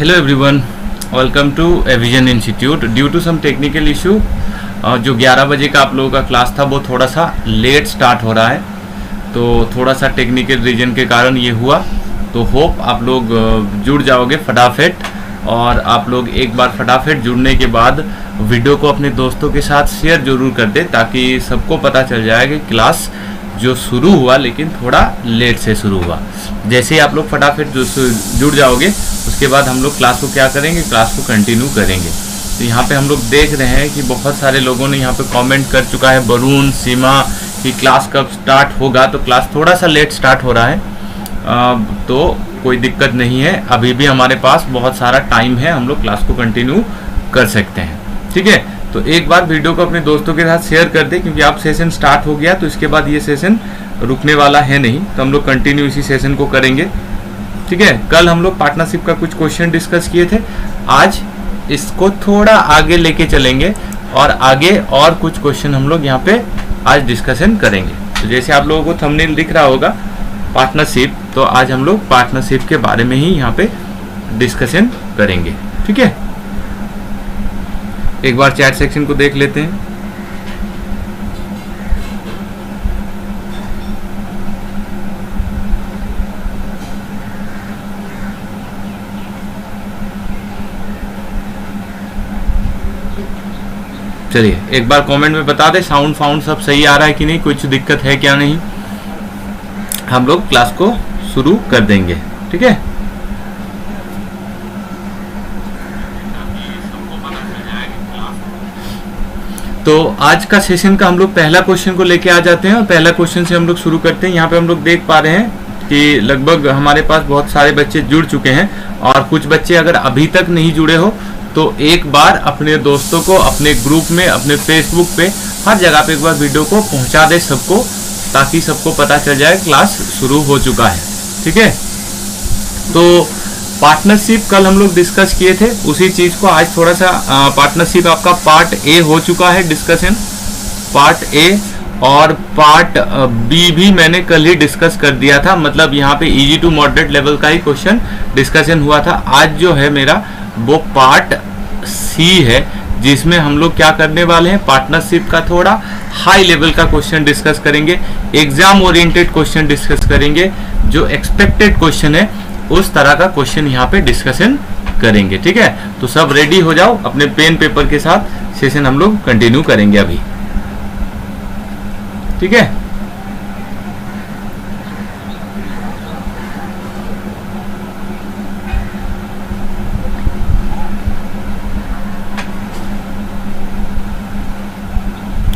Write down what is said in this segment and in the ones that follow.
Hello everyone, welcome to Vision Institute. Due to some technical issue, जो 11 बजे का आप लोगों का क्लास था वो थोड़ा सा लेट स्टार्ट हो रहा है, तो थोड़ा सा टेक्निकल रीजन के कारण ये हुआ। तो होप आप लोग जुड़ जाओगे फटाफट, और आप लोग एक बार फटाफट जुड़ने के बाद वीडियो को अपने दोस्तों के साथ शेयर जरूर कर दे, ताकि सबको पता चल जाए कि क्लास जो शुरू हुआ लेकिन थोड़ा लेट से शुरू हुआ। जैसे ही आप लोग फटाफट जुड़ जाओगे उसके बाद हम लोग क्लास को क्या करेंगे, क्लास को कंटिन्यू करेंगे। तो यहाँ पे हम लोग देख रहे हैं कि बहुत सारे लोगों ने यहाँ पे कमेंट कर चुका है, वरुण, सीमा, कि क्लास कब स्टार्ट होगा। तो क्लास थोड़ा सा लेट स्टार्ट हो रहा है, तो कोई दिक्कत नहीं है, अभी भी हमारे पास बहुत सारा टाइम है, हम लोग क्लास को कंटिन्यू कर सकते हैं। ठीक है, तो एक बार वीडियो को अपने दोस्तों के साथ शेयर कर दे, क्योंकि आप सेशन स्टार्ट हो गया तो इसके बाद ये सेशन रुकने वाला है नहीं, तो हम लोग कंटिन्यू इसी सेशन को करेंगे। ठीक है, कल हम लोग पार्टनरशिप का कुछ क्वेश्चन डिस्कस किए थे, आज इसको थोड़ा आगे लेके चलेंगे और आगे और कुछ क्वेश्चन हम लोग यहाँ पे आज डिस्कशन करेंगे। तो जैसे आप लोगों को थंबनेल दिख रहा होगा पार्टनरशिप, तो आज हम लोग पार्टनरशिप के बारे में ही यहाँ पे डिस्कशन करेंगे। ठीक है, एक बार चैट सेक्शन को देख लेते हैं। चलिए एक बार कमेंट में बता दे साउंड फाउंड सब सही आ रहा है कि नहीं, कुछ दिक्कत है क्या नहीं। हम लोग क्लास को शुरू कर देंगे। ठीक है, तो आज का सेशन का हम लोग पहला क्वेश्चन को लेके आ जाते हैं और पहला क्वेश्चन से हम लोग शुरू करते हैं। यहाँ पे हम लोग देख पा रहे हैं कि लगभग हमारे पास बहुत सारे बच्चे जुड़ चुके हैं, और कुछ बच्चे अगर अभी तक नहीं जुड़े हो तो एक बार अपने दोस्तों को अपने ग्रुप में, अपने फेसबुक पे, हर जगह पे एक बार वीडियो को पहुंचा दे सबको, ताकि सबको पता चल जाए क्लास शुरू हो चुका है। ठीक है, तो पार्टनरशिप कल हम लोग डिस्कस किए थे, उसी चीज को आज थोड़ा सा पार्टनरशिप आपका पार्ट ए हो चुका है डिस्कशन, पार्ट ए, और पार्ट बी भी मैंने कल ही डिस्कस कर दिया था। मतलब यहाँ पे इजी टू मॉडरेट लेवल का ही क्वेश्चन डिस्कशन हुआ था। आज जो है मेरा वो पार्ट सी है, जिसमें हम लोग क्या करने वाले हैं, पार्टनरशिप का थोड़ा हाई लेवल का क्वेश्चन डिस्कस करेंगे, एग्जाम ओरिएंटेड क्वेश्चन डिस्कस करेंगे, जो एक्सपेक्टेड क्वेश्चन है उस तरह का क्वेश्चन यहाँ पे डिस्कशन करेंगे। ठीक है, तो सब रेडी हो जाओ अपने पेन पेपर के साथ, सेशन हम लोग कंटिन्यू करेंगे अभी। ठीक है,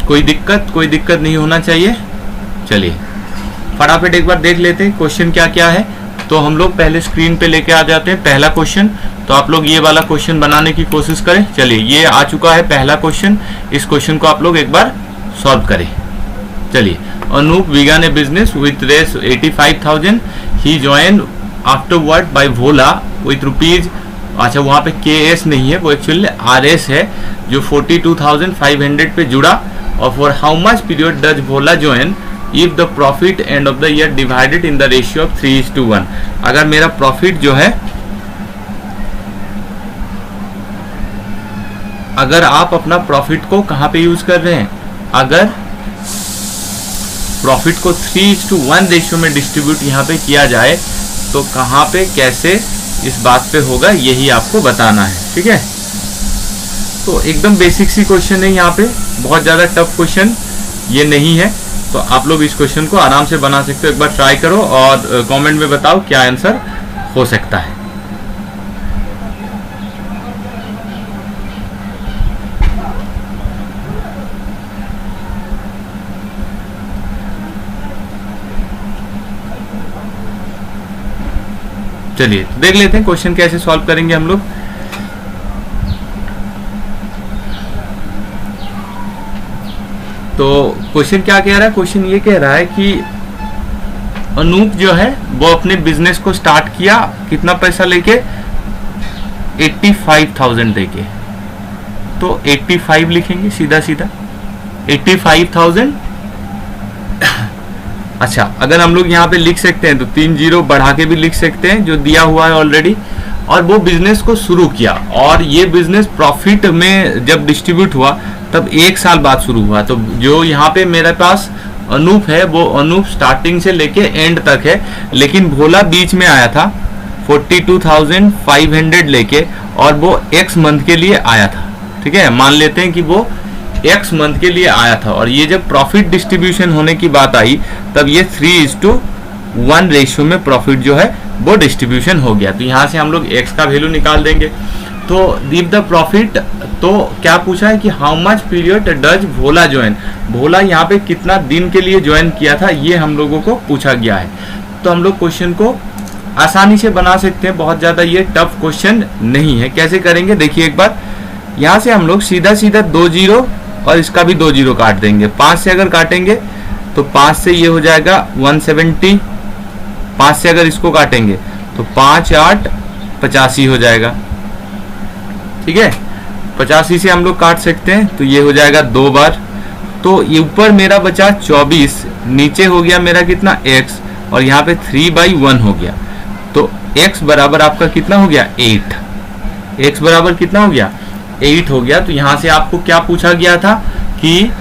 कोई दिक्कत नहीं होना चाहिए। चलिए फटाफट एक बार देख लेते हैं क्वेश्चन क्या क्या है। तो हम लोग पहले स्क्रीन पे लेके आ जाते हैं पहला क्वेश्चन। तो आप लोग ये वाला क्वेश्चन बनाने की कोशिश करें। चलिए ये आ चुका है पहला क्वेश्चन, इस क्वेश्चन को आप लोग एक बार सॉल्व करें। चलिए, Anoop began a business with raise 85,000. He joined afterward by Vola with rupees, अच्छा वहाँ पे KS नहीं है, वो एक्चुअली RS है, जो 42,500 पे जुड़ा। और for how much period does Vola join if the profit end of the year divided in the ratio of 3:1। अगर मेरा प्रॉफिट जो है, अगर आप अपना प्रॉफिट को कहाँ पे यूज कर रहे हैं, अगर प्रॉफिट को 3:1 रेशियो में डिस्ट्रीब्यूट यहाँ पे किया जाए तो कहाँ पे, कैसे, इस बात पे होगा, यही आपको बताना है। ठीक है, तो एकदम बेसिक सी क्वेश्चन है, यहाँ पे बहुत ज़्यादा टफ क्वेश्चन ये नहीं है, तो आप लोग इस क्वेश्चन को आराम से बना सकते हो। एक बार ट्राई करो और कमेंट में बताओ क्या आंसर हो सकता है। चलिए देख लेते हैं क्वेश्चन कैसे सॉल्व करेंगे हम लोग। तो क्वेश्चन क्या कह रहा है, क्वेश्चन ये कह रहा है कि अनूप जो है वो अपने बिजनेस को स्टार्ट किया कितना पैसा लेके, 85,000 देके। तो 85 लिखेंगे सीधा सीधा, 85,000 अच्छा, अगर हम लोग यहाँ पे लिख सकते हैं तो 3 जीरो बढ़ा के भी लिख सकते हैं जो दिया हुआ है ऑलरेडी, और वो बिजनेस को शुरू किया, और ये बिजनेस प्रॉफिट में जब डिस्ट्रीब्यूट हुआ तब 1 साल बाद शुरू हुआ। तो जो यहाँ पे मेरे पास अनूप है, वो अनूप स्टार्टिंग से लेके एंड तक है, लेकिन भोला बीच में आया था 42,500 लेके, और वो x मंथ के लिए आया था। ठीक है, मान लेते हैं कि वो x मंथ के लिए आया था, और ये जब प्रॉफिट डिस्ट्रीब्यूशन होने की बात आई तब ये 3:1 रेशियो में प्रॉफिट जो है वो डिस्ट्रीब्यूशन हो गया। तो यहाँ से हम लोग x का वैल्यू निकाल देंगे। तो गिव द प्रॉफिट, तो क्या पूछा है कि how much period does Bhola join, Bhola यहाँ पे कितना दिन के लिए ज्वाइन किया था, ये हम लोगों को पूछा गया है। तो हम लोग क्वेश्चन को आसानी से बना सकते हैं, बहुत ज़्यादा ये टफ क्वेश्चन नहीं है। कैसे करेंगे देखिए एक बार, यहाँ से हम लोग सीधा सीधा 2 जीरो और इसका भी 2 जीरो काट देंगे। 5 से अगर काटेंगे तो 5 से ये हो जाएगा 170, 5 से अगर इसको काटेंगे तो 5 8 85 हो जाएगा। ठीक है, 85 से हम लोग काट सकते हैं तो ये हो जाएगा 2 बार। तो ये ऊपर मेरा बचा 24, नीचे हो गया मेरा कितना x, और यहाँ पे 3/1 हो गया। तो x बराबर आपका कितना हो गया 8, x बराबर कितना हो गया 8 हो गया। तो यहाँ से आपको क्या पूछा गया था कि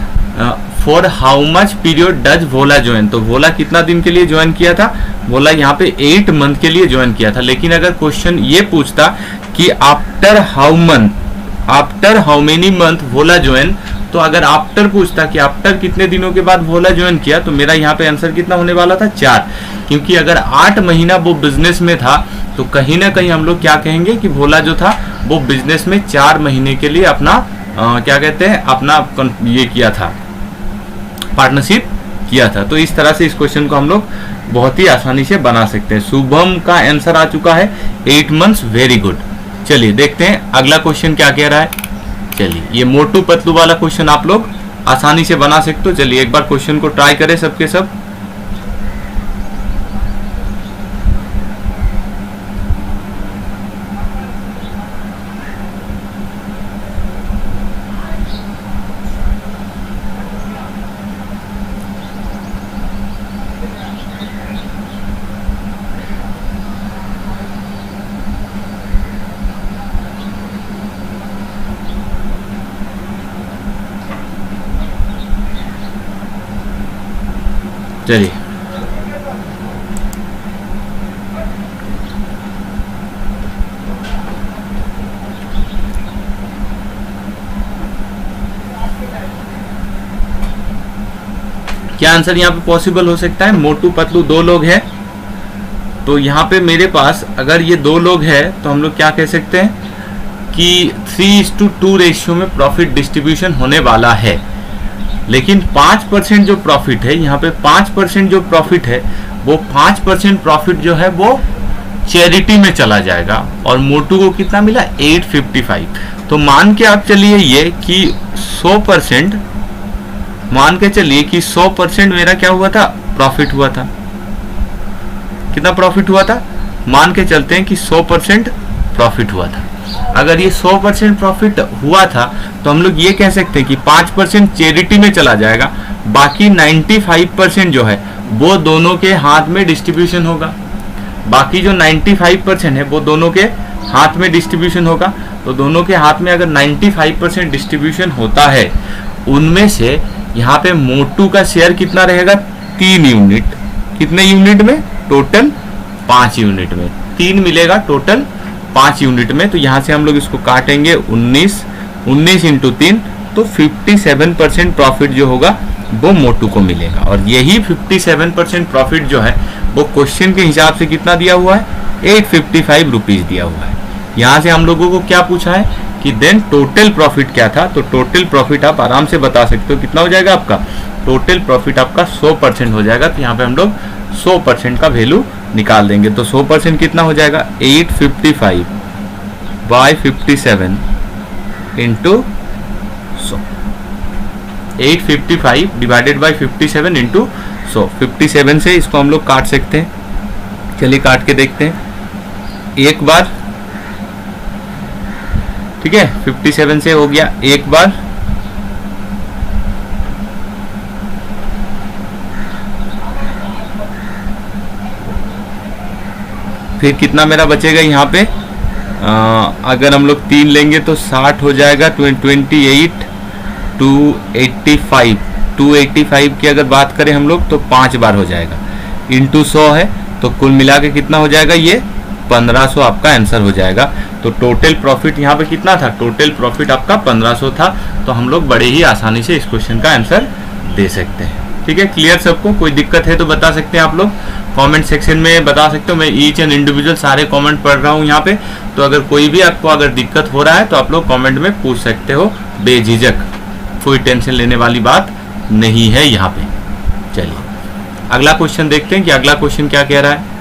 for how much period does Bhola join, तो भोला कितना दिन के लिए ज्वाइन किया था, भोला यहाँ पे 8 मंथ के लिए ज्वाइन किया था। लेकिन अगर क्वेश्चन ये पूछता कि after how many month Bhola join, तो अगर आफ्टर पूछता कि आफ्टर कितने दिनों के बाद भोला ज्वाइन किया, तो मेरा यहाँ पे आंसर कितना होने वाला था 4, क्योंकि अगर 8 महीना वो बिजनेस में था तो कहीं ना कहीं हम लोग क्या कहेंगे कि भोला जो था वो बिजनेस में 4 महीने के लिए अपना क्या कहते हैं अपना ये किया था, पार्टनरशिप किया था। तो इस तरह से इस क्वेश्चन को हम लोग बहुत ही आसानी से बना सकते हैं। शुभम का आंसर आ चुका है 8 मंथ्स, वेरी गुड। चलिए देखते हैं अगला क्वेश्चन क्या कह रहा है। चलिए ये मोटू पतलू वाला क्वेश्चन आप लोग आसानी से बना सकते हो। चलिए एक बार क्वेश्चन को ट्राई करें सबके सब। चलिए क्या आंसर यहाँ पे पॉसिबल हो सकता है। मोटू पतलू 2 लोग हैं, तो यहाँ पे मेरे पास अगर ये 2 लोग हैं तो हम लोग क्या कह सकते हैं कि 3:2 रेशियो में प्रॉफिट डिस्ट्रीब्यूशन होने वाला है। लेकिन 5% जो प्रॉफिट है, यहाँ पे 5% जो प्रॉफिट है वो 5% प्रॉफिट जो है वो चैरिटी में चला जाएगा, और मोटू को कितना मिला 855। तो मान के आप चलिए ये कि 100%, मान के चलिए कि 100% मेरा क्या हुआ था प्रॉफिट हुआ था। कितना प्रॉफिट हुआ था, मान के चलते हैं कि 100% प्रॉफिट हुआ था। अगर ये 100% प्रॉफिट हुआ था तो हम लोग ये कह सकते हैं कि 5% चैरिटी में चला जाएगा, बाकी 95% जो है वो दोनों के हाथ में डिस्ट्रीब्यूशन होगा। बाकी जो 95% है वो दोनों के हाथ में डिस्ट्रीब्यूशन होगा। तो दोनों के हाथ में अगर 95% डिस्ट्रीब्यूशन होता है, उनमें से यहाँ पे मोटू का शेयर कितना रहेगा 3 यूनिट। कितने यूनिट में, टोटल 5 यूनिट में, 3 मिलेगा टोटल 5 यूनिट में। तो यहाँ से हम लोग इसको काटेंगे 19 इंटू 3, तो 57% प्रॉफिट जो होगा वो मोटू को मिलेगा। और यही 57% प्रॉफिट जो है वो क्वेश्चन के हिसाब से कितना दिया हुआ है 855 रुपीज दिया हुआ है। यहाँ से हम लोगों को क्या पूछा है कि देन टोटल प्रॉफिट क्या था। तो टोटल प्रॉफिट आप आराम से बता सकते हो कितना हो जाएगा आपका, टोटल प्रॉफिट आपका 100% हो जाएगा। तो यहाँ पे हम लोग 100% का वैल्यू निकाल देंगे। तो 100% कितना हो जाएगा 855 by 57 into 100, 855 divided by 57 into 100। 57 से इसको हम लोग काट सकते हैं। चलिए काट के देखते हैं एक बार। ठीक है, 57 से हो गया एक बार, फिर कितना मेरा बचेगा यहाँ पे अगर हम लोग 3 लेंगे तो 60 हो जाएगा, 28 285, 285 की अगर बात करें हम लोग तो 5 बार हो जाएगा, इंटू 100 है तो कुल मिला के कितना हो जाएगा, ये 1500 आपका आंसर हो जाएगा। तो टोटल प्रॉफिट यहाँ पे कितना था, टोटल प्रॉफिट आपका 1500 था। तो हम लोग बड़े ही आसानी से इस क्वेश्चन का आंसर दे सकते हैं। ठीक है, क्लियर सबको? कोई दिक्कत है तो बता सकते हैं आप लोग, कमेंट सेक्शन में बता सकते हो। मैं ईच एंड इंडिविजुअल सारे कमेंट पढ़ रहा हूँ यहाँ पे, तो अगर कोई भी आपको अगर दिक्कत हो रहा है तो आप लोग कमेंट में पूछ सकते हो बेझिझक, कोई टेंशन लेने वाली बात नहीं है यहाँ पे। चलिए अगला क्वेश्चन देखते हैं कि अगला क्वेश्चन क्या कह रहा है।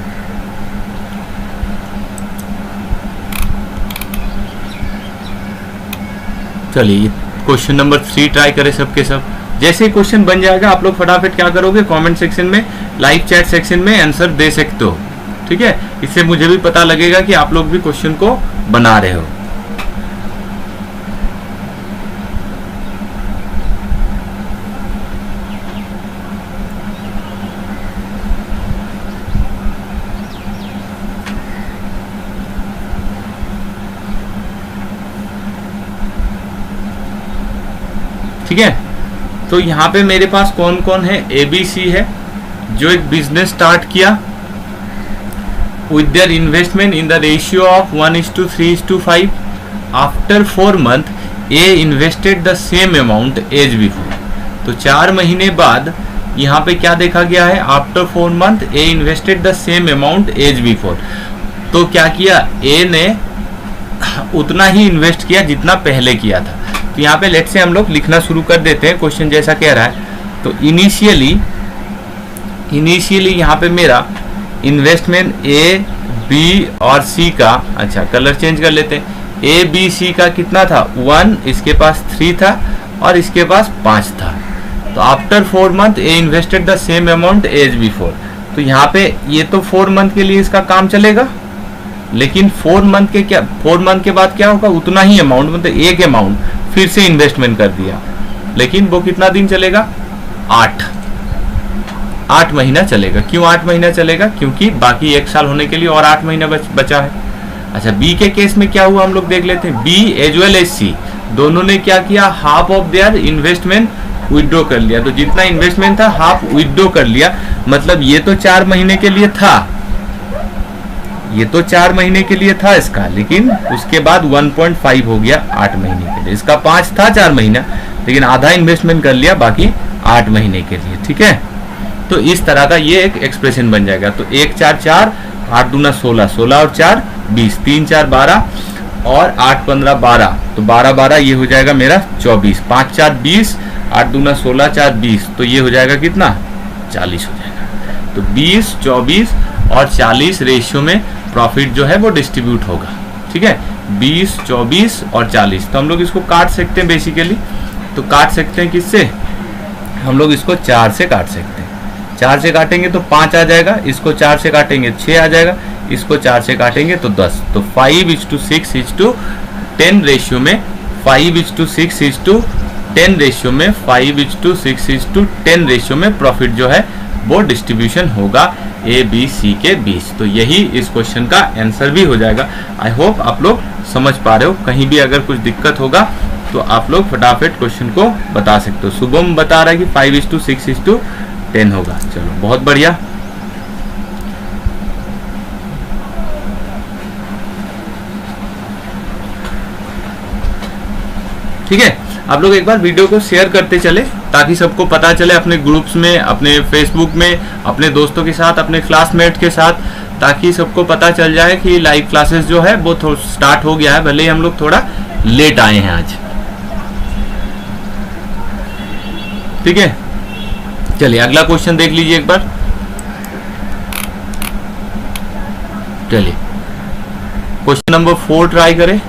चलिए क्वेश्चन नंबर 3 ट्राई करें सबके सब। जैसे ही क्वेश्चन बन जाएगा आप लोग फटाफट क्या करोगे, कमेंट सेक्शन में, लाइव चैट सेक्शन में आंसर दे सकते हो। ठीक है, इससे मुझे भी पता लगेगा कि आप लोग भी क्वेश्चन को बना रहे हो। ठीक है, तो यहाँ पे मेरे पास कौन कौन है, ABC है जो एक बिजनेस स्टार्ट किया with their investment in the ratio of 1:3:5। After 4 month A invested the same amount as before. तो 4 महीने बाद यहाँ पे क्या देखा गया है, after 4 month A invested the same amount as before. तो क्या किया, ए ने उतना ही इन्वेस्ट किया जितना पहले किया था। तो यहाँ पे लेट से हम लोग लिखना शुरू कर देते हैं, क्वेश्चन जैसा कह रहा है। तो इनिशियली यहाँ पे मेरा इन्वेस्टमेंट ए बी और सी का, अच्छा कलर चेंज कर लेते हैं, ए बी सी का कितना था 1, इसके पास 3 था और इसके पास 5 था। तो after 4 month A invested the same amount as before. तो यहाँ पे ये तो 4 मंथ के लिए इसका काम चलेगा, लेकिन 4 मंथ के बाद क्या होगा, उतना ही अमाउंट, मतलब एक अमाउंट फिर से इन्वेस्टमेंट कर दिया, लेकिन वो कितना दिन चलेगा, 8 महीना चलेगा। क्यों 8 महीना चलेगा, क्योंकि बाकी 1 साल होने के लिए और 8 महीना बचा है। अच्छा, बी के केस में क्या हुआ हम लोग देख लेते हैं। बी एज वेल एज सी दोनों ने क्या किया, half of their investment withdraw कर लिया। तो जितना इन्वेस्टमेंट था हाफ विथड्रॉ कर लिया, मतलब ये तो 4 महीने के लिए था, ये तो 4 महीने के लिए था इसका, लेकिन उसके बाद 1.5 हो गया 8 महीने के लिए। इसका 5 था 4 महीना, लेकिन आधा इन्वेस्टमेंट कर लिया, बाकी 8 महीने के लिए। ठीक है, तो इस तरह का ये एक एक्सप्रेशन बन जाएगा। तो 1 4 4, 8 दूना 16, 16 और 4 20, 3 4 12 और 8 15 12, तो 12 12 ये हो जाएगा मेरा 24, 5 4 20, 8 दूना 16, 4 20, तो ये हो जाएगा कितना, 40 हो जाएगा। तो 20 24 और 40 रेशियो में प्रॉफिट जो है वो डिस्ट्रीब्यूट होगा। ठीक है, 20 24 और 40। तो हम लोग इसको काट सकते हैं बेसिकली, तो काट सकते हैं किससे, हम लोग इसको 4 से काट सकते हैं। 4 से काटेंगे तो 5 आ जाएगा, इसको 4 से काटेंगे 6 आ जाएगा, इसको 4 से काटेंगे तो 10। तो 5:6:10 रेशियो में, 5:6:10 रेशियो में, 5:6:10 रेशियो में प्रॉफिट जो है वो डिस्ट्रीब्यूशन होगा ए बी सी के बीच। तो यही इस क्वेश्चन का आंसर भी हो जाएगा। आई होप आप लोग समझ पा रहे हो। कहीं भी अगर कुछ दिक्कत होगा तो आप लोग फटाफट क्वेश्चन को बता सकते हो। शुभम बता रहा है कि 5:6:10 होगा। चलो बहुत बढ़िया। ठीक है, आप लोग एक बार वीडियो को शेयर करते चले ताकि सबको पता चले, अपने ग्रुप्स में, अपने फेसबुक में, अपने दोस्तों के साथ, अपने क्लासमेट के साथ, ताकि सबको पता चल जाए कि लाइव क्लासेस जो है वो स्टार्ट हो गया है। भले ही हम लोग थोड़ा लेट आए हैं आज। ठीक है, चलिए अगला क्वेश्चन देख लीजिए एक बार। चलिए क्वेश्चन नंबर 4 ट्राई करें।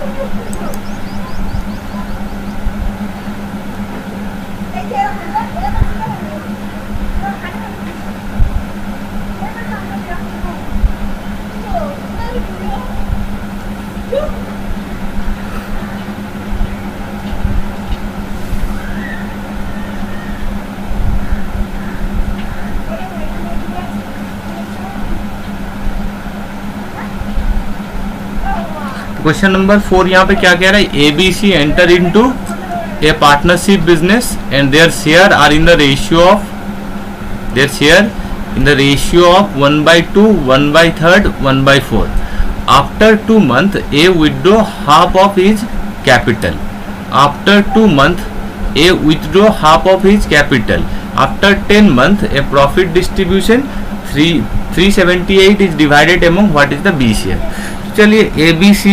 क्वेश्चन नंबर 4 यहाँ पे क्या कह रहा है, ABC enter into a partnership business and their share are in the ratio of 1/2, 1/3, 1/4. After 2 months, A withdraw half of his capital. After 2 months, A withdraw half of his capital. After 10 months, a profit distribution 378 is divided among what is the B share. चलिए ABC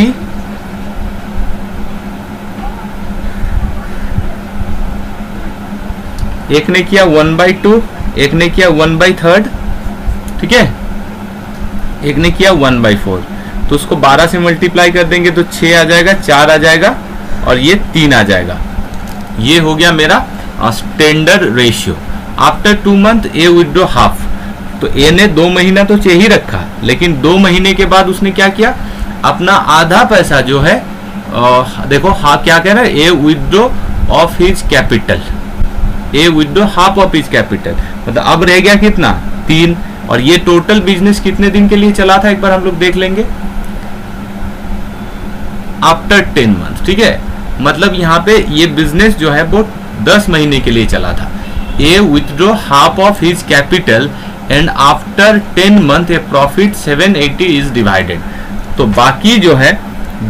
एक ने किया 1/2, एक ने किया 1/3, ठीक है, एक ने किया 1/4. तो उसको 12 से मल्टीप्लाई कर देंगे तो 6 आ जाएगा, 4 आ जाएगा और ये 3 आ जाएगा. ये हो गया मेरा स्टैंडर्ड रेशियो. आफ्टर 2 मंथ ए विथड्रॉ हाफ. तो ए ने 2 महीना तो चाहिए रखा, लेकिन 2 महीने के बाद उसने क्या किया, अपना आधा पैसा जो है देखो क्या कह रहा है, A withdraw of his capital. A withdraw half of his capital, मतलब अब रह गया कितना, 3. और ये टोटल बिजनेस कितने दिन के लिए चला था एक बार हम लोग देख लेंगे, आफ्टर 10 मंथ. ठीक है, मतलब यहाँ पे ये बिजनेस जो है वो 10 महीने के लिए चला था. A withdraw half of his capital and after 10 month A profit 780 is divided. तो बाकी जो है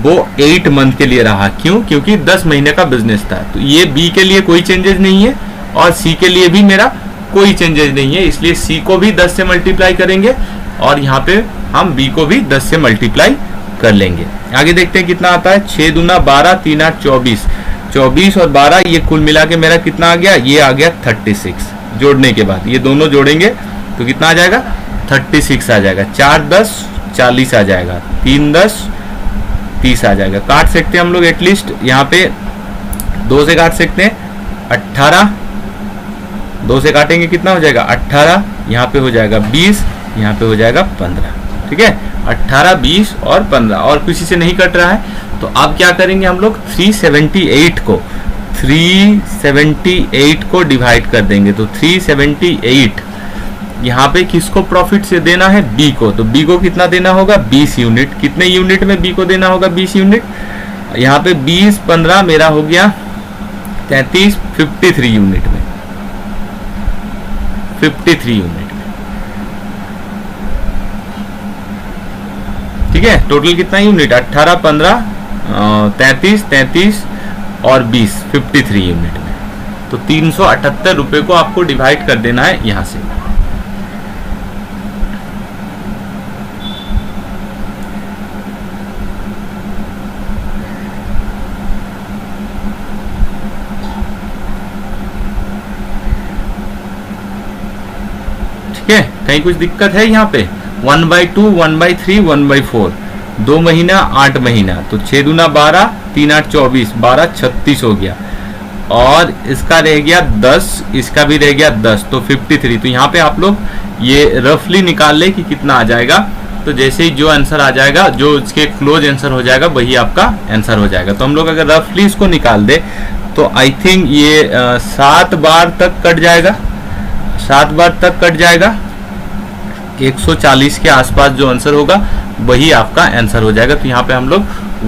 वो 8 मंथ के लिए रहा. क्यों? क्योंकि 10 महीने का बिजनेस था. तो ये बी के लिए कोई चेंजेस नहीं है और सी के लिए भी मेरा कोई चेंजेस नहीं है, इसलिए सी को भी 10 से मल्टीप्लाई करेंगे और यहाँ पे हम बी को भी 10 से मल्टीप्लाई कर लेंगे. आगे देखते हैं कितना आता है. 6 दूना 12, 3 8 24. 24 और 12 ये कुल मिला के मेरा कितना आ गया, ये आ गया 36. जोड़ने के बाद ये दोनों जोड़ेंगे तो कितना आ जाएगा, 36 आ जाएगा. 4 10 40 आ जाएगा, 3 10 30 आ जाएगा. काट सकते हैं हम लोग एटलीस्ट, यहाँ पे 2 से काट सकते हैं. 18, 2 से काटेंगे कितना हो जाएगा 18, यहाँ पे हो जाएगा 20, यहाँ पे हो जाएगा 15. ठीक है, 18 20 और 15 और किसी से नहीं कट रहा है. तो अब क्या करेंगे हम लोग, 378 को डिवाइड कर देंगे. तो 378 यहाँ पे किसको प्रॉफिट से देना है, बी को. तो बी को कितना देना होगा, 20 यूनिट. कितने यूनिट में बी को देना होगा, 20 यूनिट. यहाँ पे 20 15 मेरा हो गया 33, 53 यूनिट में, 53 यूनिट में. ठीक है, टोटल कितना यूनिट, 18 15 33 और 20, 53 यूनिट में. तो 378 रुपए को आपको डिवाइड कर देना है यहां से. ठीक है, कहीं कुछ दिक्कत है यहाँ पे. 1/2, 1/3, 1/4, 2 महीना 8 महीना. तो 6 दूना 12, 3 8 24, 12 36 हो गया. और इसका रह गया 10, इसका भी रह गया 10, तो 53. तो यहाँ पे आप लोग ये रफली निकाल ले कि कितना आ जाएगा. तो जैसे ही जो आंसर आ जाएगा, जो इसके क्लोज आंसर हो जाएगा, वही आपका आंसर हो जाएगा. तो हम लोग अगर रफली इसको निकाल दे तो आई थिंक ये 7 बार तक कट जाएगा, 7 बार तक कट जाएगा. 140 के आसपास जो आंसर होगा वही आपका आंसर हो जाएगा. तो यहाँ पे हम लोग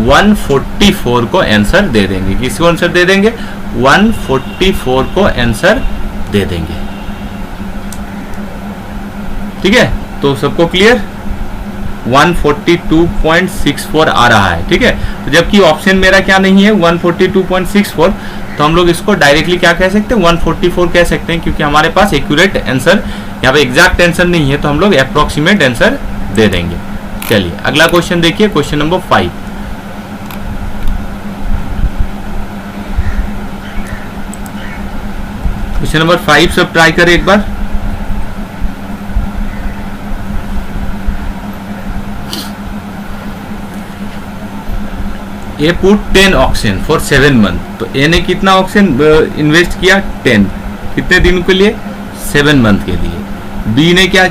144 को आंसर दे देंगे. किसको आंसर दे देंगे, 144 को आंसर दे देंगे. ठीक है, तो सबको क्लियर. 142.64 आ रहा है. ठीक है, तो जबकि ऑप्शन मेरा क्या नहीं है 142.64, तो हम लोग इसको डायरेक्टली क्या कह सकते हैं, 144 कह सकते हैं, क्योंकि हमारे पास एक्यूरेट आंसर, यहाँ पे एग्जैक्ट आंसर नहीं है, तो हम लोग अप्रोक्सीमेट आंसर दे देंगे. चलिए अगला क्वेश्चन देखिए, क्वेश्चन नंबर 5. क्वेश्चन नंबर 5 सब ट्राई करें एक बार. ए पुट 10 ऑक्शन फॉर 7 मंथ. तो ए ने कितना ऑक्शन इन्वेस्ट किया, 10. कितने दिन के लिए, 7 मंथ के लिए. बी ने क्या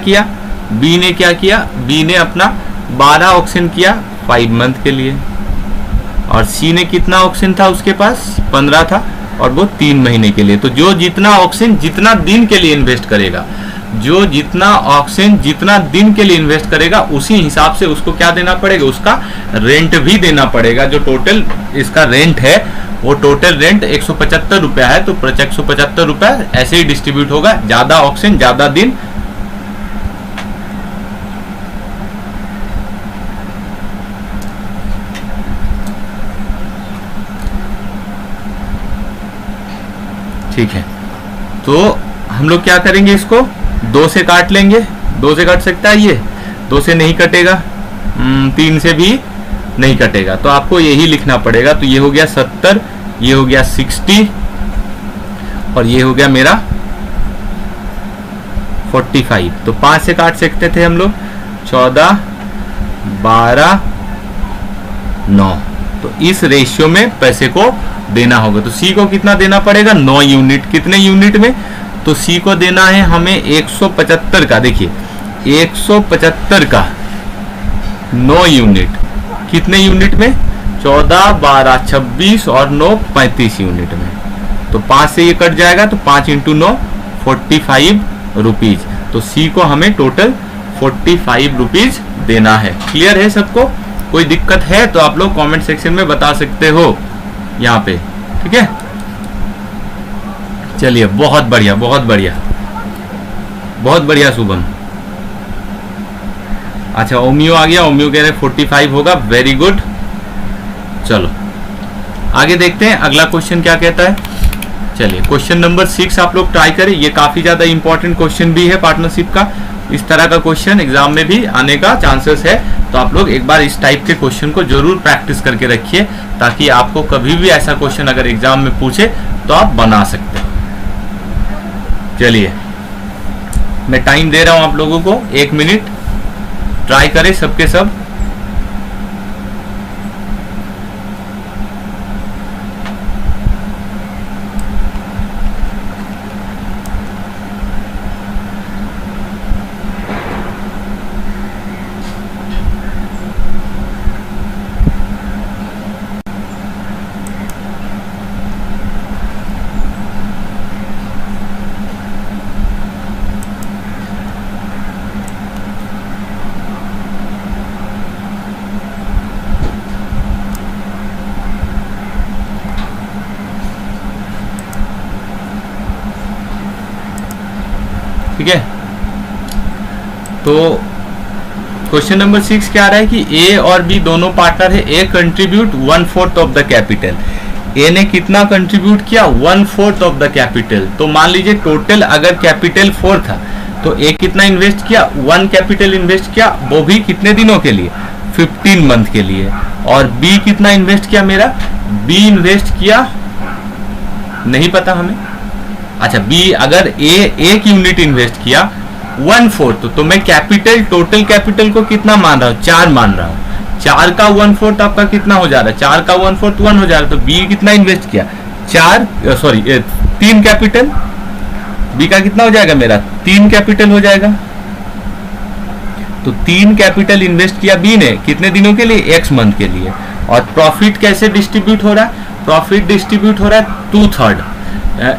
किया, बी ने अपना 12 ऑक्शन किया 5 मंथ के लिए. और सी ने कितना ऑक्शन था उसके पास, 15 था, और वो 3 महीने के लिए. तो जो जितना ऑक्शन जितना दिन के लिए इन्वेस्ट करेगा, जो जितना ऑक्सीजन जितना दिन के लिए इन्वेस्ट करेगा उसी हिसाब से उसको क्या देना पड़ेगा, उसका रेंट भी देना पड़ेगा। जो टोटल इसका रेंट है वो टोटल रेंट 175 रुपया है, तो 175 रुपया ऐसे ही डिस्ट्रीब्यूट होगा, ज्यादा ऑक्सीजन ज्यादा दिन। ठीक है, तो हम लोग क्या करेंगे, इसको 2 से काट लेंगे। 2 से कट सकता है ये, 2 से नहीं कटेगा, 3 से भी नहीं कटेगा, तो आपको यही लिखना पड़ेगा। तो ये हो गया 70, ये हो गया 60 और ये हो गया मेरा 45। तो 5 से काट सकते थे हम लोग, 14, 12, 9। तो इस रेशियो में पैसे को देना होगा। तो सी को कितना देना पड़ेगा, 9 यूनिट। कितने यूनिट में, तो सी को देना है हमें 175 का। देखिए 175 का 9 यूनिट, कितने यूनिट में, 14, 12, 26 और 9 35 यूनिट में। तो 5 से ये कट जाएगा, तो 5 × 9 45 रुपीज। तो सी को हमें टोटल 45 रुपीज देना है। क्लियर है सबको? कोई दिक्कत है तो आप लोग कमेंट सेक्शन में बता सकते हो यहाँ पे, ठीक है। चलिए, बहुत बढ़िया बहुत बढ़िया बहुत बढ़िया शुभम। अच्छा, ओमियो आ गया, ओमियो कह रहे 45 होगा, वेरी गुड। चलो आगे देखते हैं अगला क्वेश्चन क्या कहता है। चलिए क्वेश्चन नंबर 6 आप लोग ट्राई करें, ये काफी ज्यादा इंपॉर्टेंट क्वेश्चन भी है पार्टनरशिप का। इस तरह का क्वेश्चन एग्जाम में भी आने का चांसेस है, तो आप लोग एक बार इस टाइप के क्वेश्चन को जरूर प्रैक्टिस करके रखिए, ताकि आपको कभी भी ऐसा क्वेश्चन अगर एग्जाम में पूछे तो आप बना सकते हैं। चलिए मैं टाइम दे रहा हूं आप लोगों को 1 मिनट, ट्राई करें सबके सब। ठीक है, तो क्वेश्चन नंबर 6 क्या आ रहा है कि ए और बी दोनों पार्टनर है। ए कंट्रीब्यूट 1/4 ऑफ द कैपिटल। ए ने कितना कंट्रीब्यूट किया, 1/4 ऑफ द कैपिटल। तो मान लीजिए टोटल अगर कैपिटल 4 था तो ए कितना इन्वेस्ट किया, 1 कैपिटल इन्वेस्ट किया, वो भी कितने दिनों के लिए, 15 मंथ के लिए। और बी कितना इन्वेस्ट किया, मेरा बी इन्वेस्ट किया नहीं पता हमें। अच्छा, बी अगर ए 1 यूनिट इन्वेस्ट किया 1/4, तो मैं कैपिटल टोटल कैपिटल को कितना मान रहा हूँ, 4 मान रहा हूँ। 4 का 1/4 आपका कितना हो जा रहा है, 4 का 1/4 1 हो जा रहा है। तो बी कितना इन्वेस्ट किया, 3 कैपिटल। बी का कितना हो जाएगा, मेरा 3 कैपिटल हो जाएगा। तो 3 कैपिटल इन्वेस्ट किया बी ने, कितने दिनों के लिए, X मंथ के लिए। और प्रॉफिट कैसे डिस्ट्रीब्यूट हो रहा है, प्रॉफिट डिस्ट्रीब्यूट हो रहा है 2/3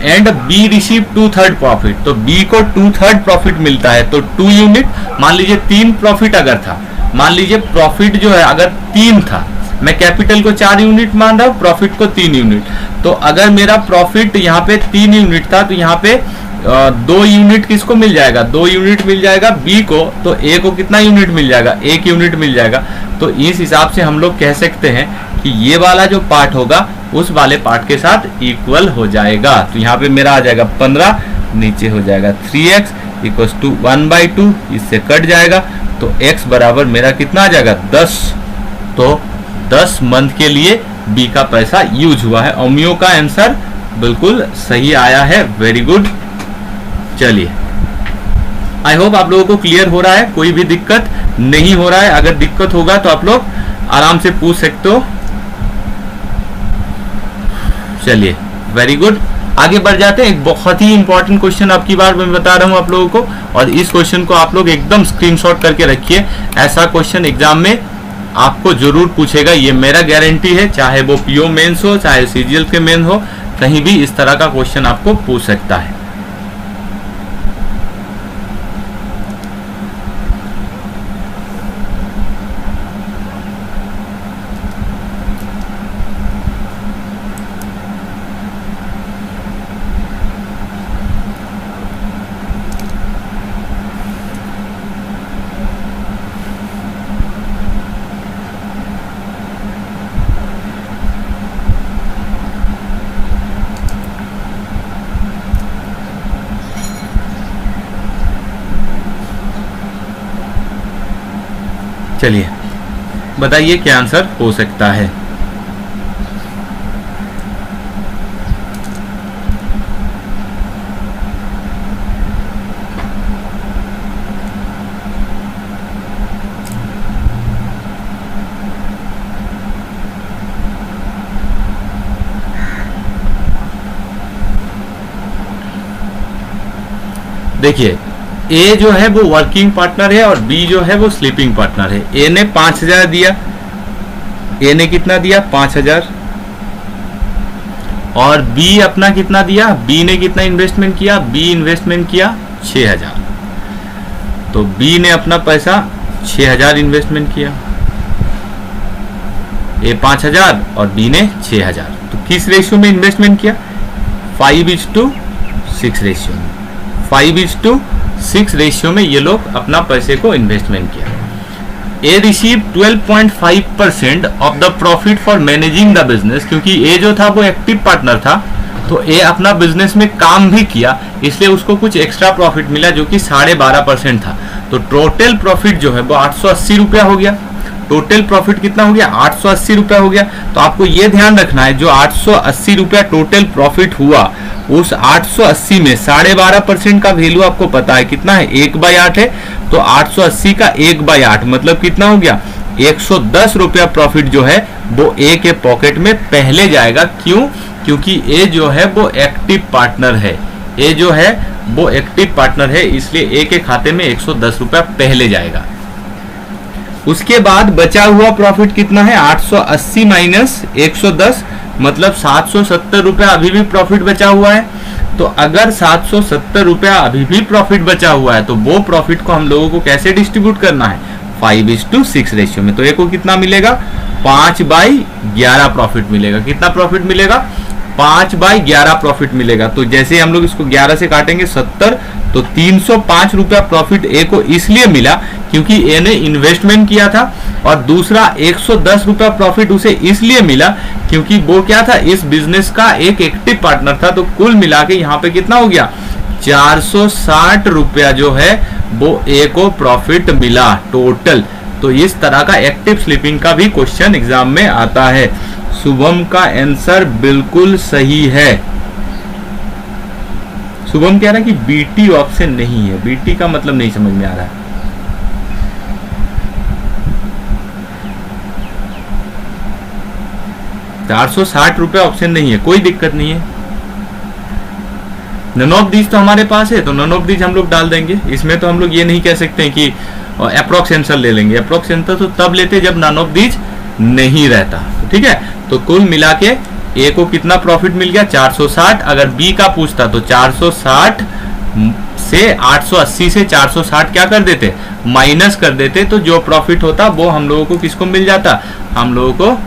एंड बी रिसीव 2/3 प्रॉफिट। तो बी को 2/3 प्रॉफिट मिलता है। तो 2 यूनिट, मान लीजिए 3 प्रॉफिट अगर था, मान लीजिए प्रॉफिट जो है अगर 3 था, मैं कैपिटल को 4 यूनिट मान रहा हूँ, प्रॉफिट को 3 यूनिट। तो अगर मेरा प्रॉफिट यहाँ पे 3 यूनिट था, तो यहाँ पे 2 यूनिट किसको मिल जाएगा, 2 यूनिट मिल जाएगा बी को। तो ए को कितना यूनिट मिल जाएगा, 1 यूनिट मिल जाएगा। तो इस हिसाब से हम लोग कह सकते हैं कि ये वाला जो पार्ट होगा उस वाले पार्ट के साथ इक्वल हो जाएगा। तो यहाँ पे मेरा आ जाएगा 15, नीचे हो जाएगा 3x इक्वल्स टू 1/2, इससे कट जाएगा। तो x बराबर मेरा कितना आ जाएगा, 10। तो 10 मंथ के लिए बी का पैसा यूज हुआ है। ओमियो का आंसर बिल्कुल सही आया है, वेरी गुड। चलिए, आई होप आप लोगों को क्लियर हो रहा है, कोई भी दिक्कत नहीं हो रहा है। अगर दिक्कत होगा तो आप लोग आराम से पूछ सकते हो। चलिए, वेरी गुड, आगे बढ़ जाते हैं। एक बहुत ही इंपॉर्टेंट क्वेश्चन आपकी बार मैं बता रहा हूं आप लोगों को, और इस क्वेश्चन को आप लोग एकदम स्क्रीनशॉट करके रखिए। ऐसा क्वेश्चन एग्जाम में आपको जरूर पूछेगा, ये मेरा गारंटी है। चाहे वो पीओ मेंस हो, चाहे सीजीएल के मेन हो, कहीं भी इस तरह का क्वेश्चन आपको पूछ सकता है। चलिए बताइए क्या आंसर हो सकता है। देखिए ए जो है वो वर्किंग पार्टनर है और बी जो है वो स्लीपिंग पार्टनर है। ए ने 5000 दिया, ए ने कितना दिया 5000, और बी अपना कितना दिया, बी ने कितना इन्वेस्टमेंट किया, बी इन्वेस्टमेंट किया 6000। तो बी ने अपना पैसा 6000 इन्वेस्टमेंट किया, ए 5000 और बी ने 6000। तो किस रेशियो में इन्वेस्टमेंट किया, 5:6 रेशियो में, 5:6 रेशियो में ये लोग अपना पैसे को इन्वेस्टमेंट किया। A receive 12.5% of the profit for managing the business, क्योंकि ए जो था वो एक्टिव पार्टनर था, तो ए अपना बिजनेस में काम भी किया, इसलिए उसको कुछ एक्स्ट्रा प्रॉफिट मिला जो कि 12.5% था। तो टोटल प्रॉफिट जो है वो 880 रुपया हो गया। टोटल प्रॉफिट कितना हो गया, 880 रुपया हो गया। तो आपको ये ध्यान रखना है, जो 880 रुपया टोटल प्रॉफिट हुआ, उस 880 में 12.5% का वैल्यू आपको पता है कितना है, 1/8 है। तो 880 का 1/8 मतलब कितना हो गया, 110 रुपया प्रॉफिट जो है वो ए के पॉकेट में पहले जाएगा। क्यों, क्योंकि ए जो है वो एक्टिव पार्टनर है, ए जो है वो एक्टिव पार्टनर है, इसलिए ए के खाते में 110 रुपया पहले जाएगा। उसके बाद बचा हुआ प्रॉफिट कितना है, 880 माइनस 110 मतलब 770 रुपया अभी भी प्रॉफिट बचा हुआ है। तो अगर 770 रुपया अभी भी प्रॉफिट बचा हुआ है तो वो प्रॉफिट को हम लोगों को कैसे डिस्ट्रीब्यूट करना है, 5:6 रेशियो में। तो ए को कितना मिलेगा, 5/11 प्रॉफिट मिलेगा। कितना प्रॉफिट मिलेगा, 5/11 प्रॉफिट मिलेगा। तो जैसे हम लोग इसको 11 से काटेंगे 70, तो 305 रुपया प्रॉफिट ए को इसलिए मिला क्योंकि ए ने इन्वेस्टमेंट किया था, और दूसरा 110 रुपया प्रॉफिट उसे इसलिए मिला क्योंकि वो क्या था, इस बिजनेस का एक एक्टिव पार्टनर था। तो कुल मिला के यहाँ पे कितना हो गया, 460 रुपया जो है वो ए को प्रॉफिट मिला टोटल। तो इस तरह का एक्टिव स्लीपिंग का भी क्वेश्चन एग्जाम में आता है। शुभम का आंसर बिल्कुल सही है। शुभम कह रहा है कि बीटी ऑप्शन नहीं है, बीटी का मतलब नहीं समझ में आ रहा है। ₹460 ऑप्शन नहीं है, कोई दिक्कत नहीं है। नन ऑफ दीज तो हमारे पास है, तो नन ऑफ दीज हम लोग डाल देंगे। इसमें तो हम लोग ये नहीं कह सकते हैं कि अप्रोक्स आंसर ले लेंगे। अप्रोक्स आंसर तो तब लेते जब नन ऑफ दीज नहीं रहता, ठीक है। तो कुल मिला के ए को कितना प्रॉफिट मिल गया, 460। अगर बी का पूछता तो 460 से 880 से 460 क्या कर देते, माइनस कर देते, तो जो प्रॉफिट होता वो हम लोगों को किसको मिल जाता, हम लोगों को